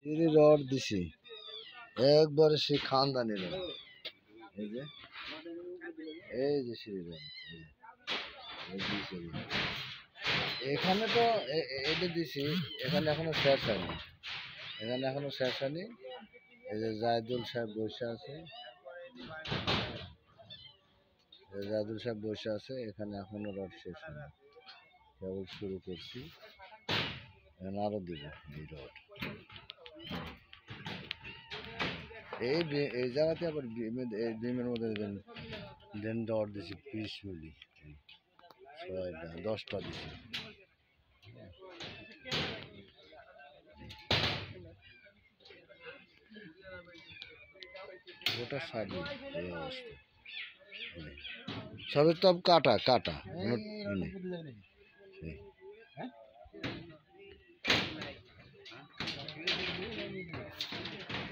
সিঁড়ি রড দিছি একবারে সে খানদানি রড। এই যে সিঁড়ি রড এখানে তো এটা দিছি, এখানে এখনো শেষ হয়নি, এখানে এখনো শেষ হয়নি। এই যে জাহিদুল সাহেব বসে আছে, জাহিদুল সাহেব বসে আছে, এখানে এখনো রড শেষ হয়নি, কেবল শুরু করছি। এখানে আরো দিব এই রড। এই জায়গাতে আবার ডিমের মধ্যে দেন রড দিছি 20 মিলি, 6টা 10টা দিছি। গোটা সারি এই অবস্থা, সবের তো কাটা কাটা।